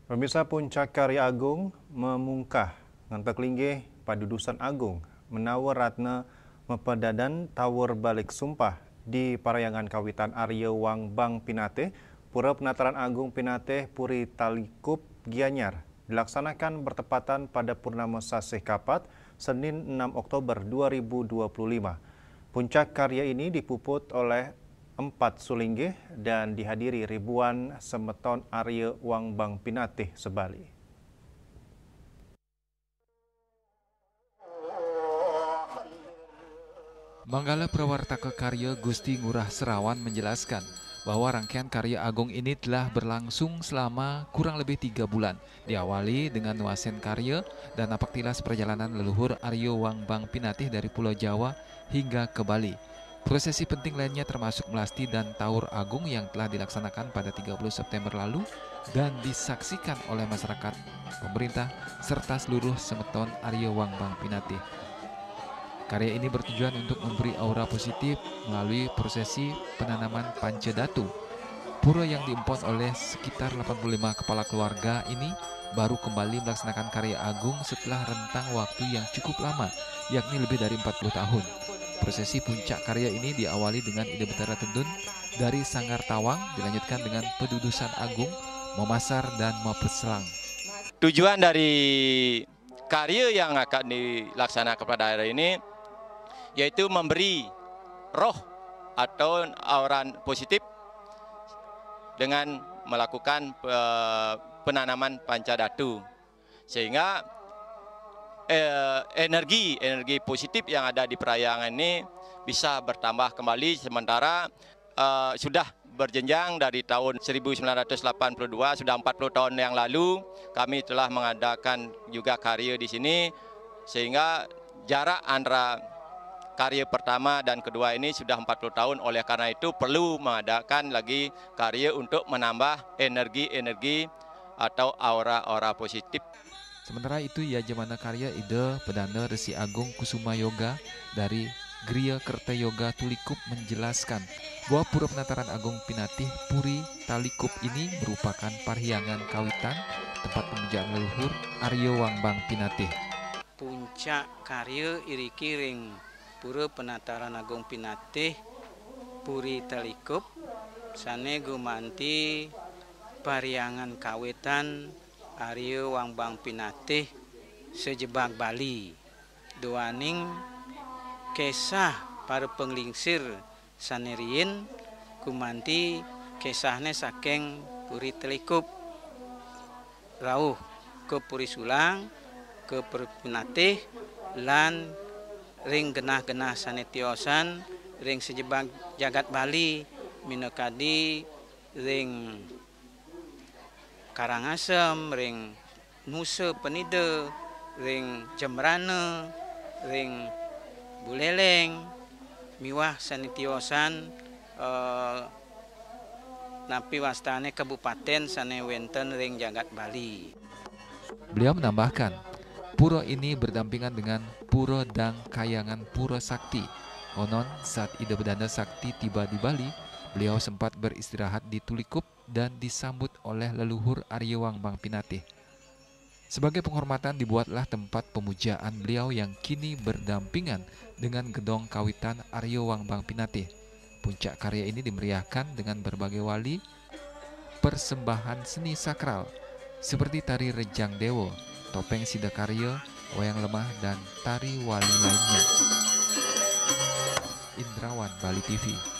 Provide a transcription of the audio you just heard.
Pemirsa, Puncak Karya Agung memungkah ngantek linggih padudusan Agung menawar ratna mepedadan tawur balik sumpah di Parayangan Kawitan Arya Wang Bang Pinate, Pura Penataran Agung Pinate Puri Talikup Gianyar dilaksanakan bertepatan pada Purnama Sasih Kapat, Senin 6 Oktober 2025. Puncak karya ini dipuput oleh 4 sulinggih dan dihadiri ribuan semeton Arya Wang Bang Pinate sebali. Manggala Prawartaka Karya Gusti Ngurah Serawan menjelaskan bahwa rangkaian karya agung ini telah berlangsung selama kurang lebih 3 bulan. Diawali dengan nuasen karya dan napaktilas perjalanan leluhur Arya Wang Bang Pinate dari Pulau Jawa hingga ke Bali. Prosesi penting lainnya termasuk melasti dan taur agung yang telah dilaksanakan pada 30 September lalu dan disaksikan oleh masyarakat, pemerintah, serta seluruh semeton Arya Wang Bang Pinate. Karya ini bertujuan untuk memberi aura positif melalui prosesi penanaman pancadatu. Pura yang diempon oleh sekitar 85 kepala keluarga ini baru kembali melaksanakan karya agung setelah rentang waktu yang cukup lama, yakni lebih dari 40 tahun. Prosesi puncak karya ini diawali dengan ide Betara Tendun dari Sanggar Tawang, dilanjutkan dengan pedudusan agung, memasar dan mepeselang. Tujuan dari karya yang akan dilaksanakan pada hari ini yaitu memberi roh atau aura positif dengan melakukan penanaman pancadatu, sehingga energi positif yang ada di Parayangan ini bisa bertambah kembali. Sementara sudah berjenjang dari tahun 1982, sudah 40 tahun yang lalu kami telah mengadakan juga karya di sini, sehingga jarak antara karya pertama dan kedua ini sudah 40 tahun. Oleh karena itu perlu mengadakan lagi karya untuk menambah energi atau aura-aura positif. Sementara itu, Yajamana Karya Ide Pedana Resi Agung Kusuma Yoga dari Griya Kerta Yoga Tulikup menjelaskan bahwa Pura Penataran Agung Pinate Puri Talikup ini merupakan parhiangan kawitan tempat pemujaan leluhur Arya Wang Bang Pinate. Puncak karya iriki ring Pura Penataran Agung Pinate Puri Talikup sane gumanti pariangan kawitan Arya Wang Bang Pinate sejebak Bali. Doaning kisah para penglingsir sanerien gumanti kisahnya saking Puri Talikup rauh ke Puri Sulang ke Puri Pinate lan ring genah-genah sanetiosan ring sejebak jagat Bali minokadi ring Karangasem, ring Nusa Penida, ring Jembrana, ring Buleleng, miwah sanetiosan napi wastane kabupaten sane wenten ring jagat Bali. Beliau menambahkan, pura ini berdampingan dengan Pura Dang Kayangan Pura Sakti. Konon saat Ide Bedana Sakti tiba di Bali, beliau sempat beristirahat di Tulikup dan disambut oleh leluhur Arya Wang Bang Pinate. Sebagai penghormatan dibuatlah tempat pemujaan beliau yang kini berdampingan dengan gedong kawitan Arya Wang Bang Pinate. Puncak karya ini dimeriahkan dengan berbagai wali, persembahan seni sakral seperti tari Rejang Dewa, topeng Sidakarya, wayang lemah, dan tari wali lainnya. Indrawan, Bali TV.